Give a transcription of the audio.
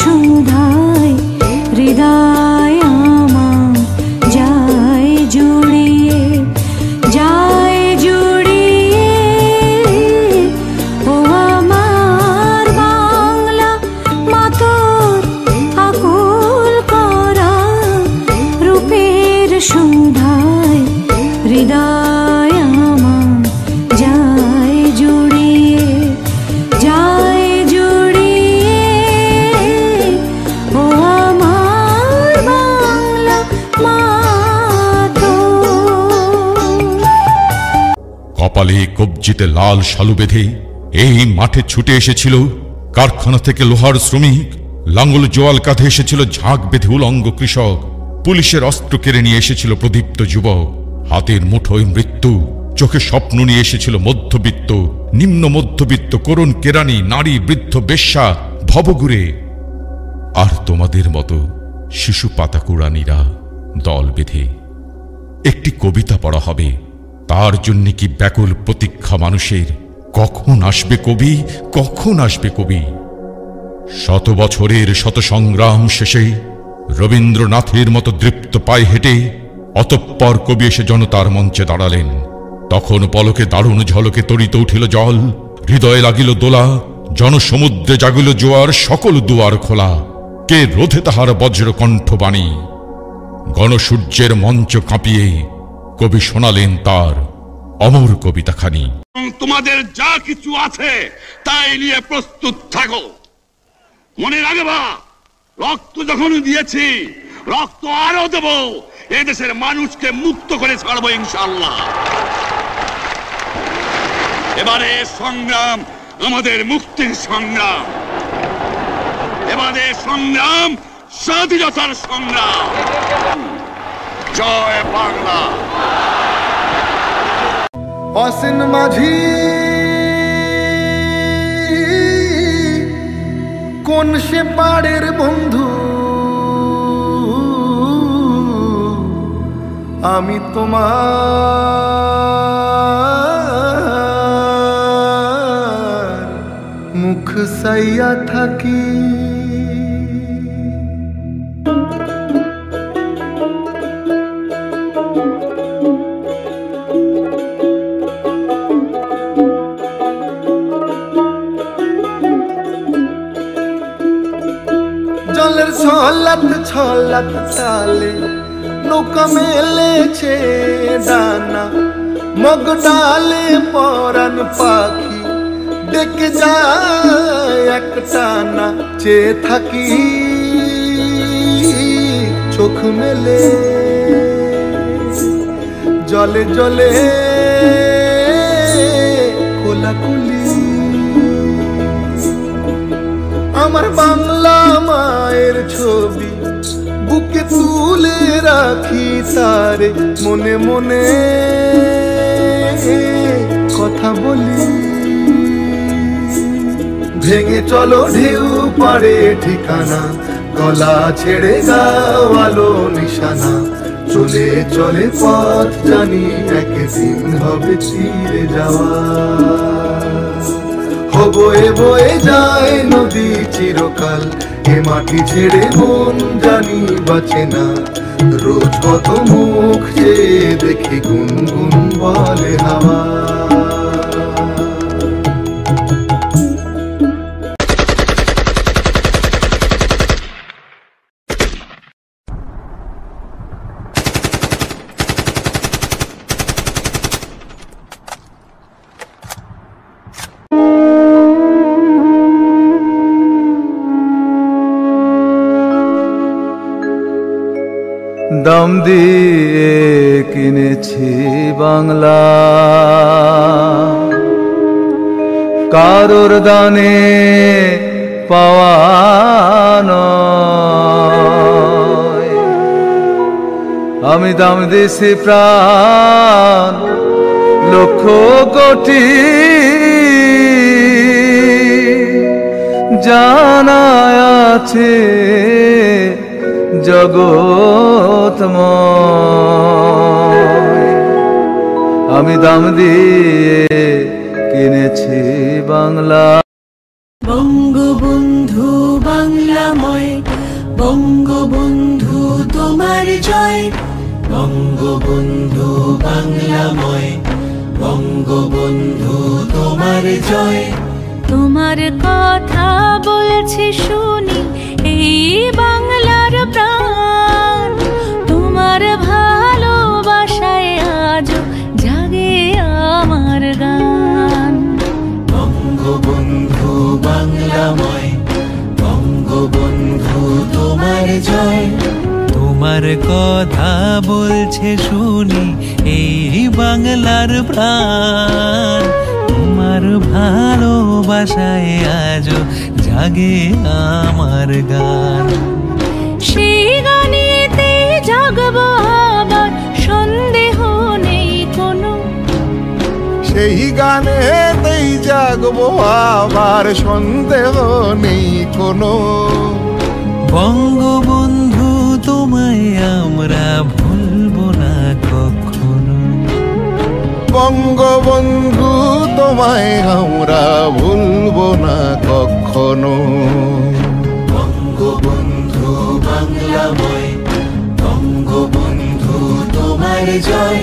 সুধায় হৃদয় আমার যায় জুড়িয়ে, যায় জুড়িয়ে। ও আমার বাংলা মাতর আকুল করা রূপের সুধায় হৃদয় আমার যায় জুড়িয়ে, যায় জুড়িয়ে। ও আমার বাংলা মাতর। কপালে কবজিতে লাল শালু বেঁধে এই মাঠে ছুটে এসেছিল কারখানা থেকে লোহার শ্রমিক, লাঙ্গল জোয়াল কাঁধে এসেছিল ঝাঁক বেঁধে উলঙ্গ কৃষক, পুলিশের অস্ত্র কেড়ে নিয়ে এসেছিল প্রদীপ্ত যুবক, হাতের মুঠোয় মৃত্যু, চোখে স্বপ্ন নিয়ে এসেছিল মধ্যবিত্ত, নিম্ন মধ্যবিত্ত, করুণ কেরানি, নারী, বৃদ্ধ, বেশ্যা, ভবঘুরে। আর তোমাদের মতো শিশু পাতাকুড়ানিরা দল বেঁধে একটি কবিতা পড়া হবে। তার জন্য কি ব্যাকুল প্রতীক্ষা মানুষের, কখন আসবে কবি, কখন আসবে কবি। শত বছরের শত সংগ্রাম শেষে রবীন্দ্রনাথের মতো দৃপ্ত পায়ে হেঁটে অতঃপর কবি এসে জনতার মঞ্চে দাঁড়ালেন। তখন পলকে দারুণ ঝলকে তড়িত উঠিল জল, হৃদয়ে লাগিল দোলা, জনসমুদ্রে জাগিল জোয়ার, সকল দুয়ার খোলা। কে রোধে তাহার বজ্র কণ্ঠবাণী, গণসূর্যের মঞ্চ কাঁপিয়ে কবি শোনালেন তার অমর কবিতাখানি। তোমাদের যা কিছু আছে তাই নিয়ে প্রস্তুত থাকো। মনে রাখবা, রক্ত যখন দিয়েছি রক্ত আরো দেব, এদেশের মানুষকে মুক্ত করে ছাড়বো ইনশাআল্লাহ। এবারে সংগ্রাম আমাদের মুক্তির সংগ্রাম, এবারে সংগ্রাম স্বাধীনতার সংগ্রাম। জয় বাংলা। অসীন মাঝি কোন সে পাড়ের বন্ধু, আমি তোমার মুখ সাইয়া থাকি। জলের ছলাত ছলাত তালে নৌকা মেলেছে ডানা, মগ ডালে পরাণ পাখি ডেকে যায় এক টানা। চেয়ে থাকি চোখ মেলে, জলে জলে কোলাকুলি। আমার বাংলা মায়ের ছবি বুকে তুলে রাখি তারে, মনে মনে কথা বলি। ভেঙে চলো ঢেউ পাড়ে ঠিকানা, গলা ছেড়ে গাওয়ালো নিশানা। চলে চলে পথ জানি একদিন হবে চিরে যাওয়া। বয়ে বয়ে যায় নদী চিরকাল, এ মাটি ছেড়ে মন জানি বাঁচে না। রোজ কত মুখ যে দেখি গুনগুন বলে হাওয়া। দাম দিয়ে কিনেছি বাংলা, কারোর দানে পাওয়া নয়। আমি দাম দিয়েছি প্রাণ লক্ষ কোটি, জানা আছে জগৎময়। আমি দাম দিয়ে কিনেছি বাংলা। বঙ্গবন্ধু বাংলা বঙ্গবন্ধু তোমার জয়, বঙ্গবন্ধু বাংলাময়, বঙ্গবন্ধু তোমার জয়। তোমার কথা বলছে শুনি এই বাংলার প্রাণ, তোমার ভালোবাসায় আজ জাগে আমার গান। বঙ্গবন্ধু বাংলাময়, বঙ্গবন্ধু তোমার জয়। তোমার কথা বলছে শুনি এই বাংলার প্রাণ, তোমার ভালোবাসায় আজ জাগে আমার গান। সেই গানেতে জাগবো আবার সন্দেহ নেই কোনো, সেই গানেতেই জাগবো আবার সন্দেহ নেই কোনো। বঙ্গবন্ধু তোমায় আমরা ভুলবো না কখনো, বঙ্গবন্ধু তোমায় আমরা ভুলবো না কখনো। বঙ্গবন্ধু বাংলাময়, বঙ্গবন্ধু তোমার জয়।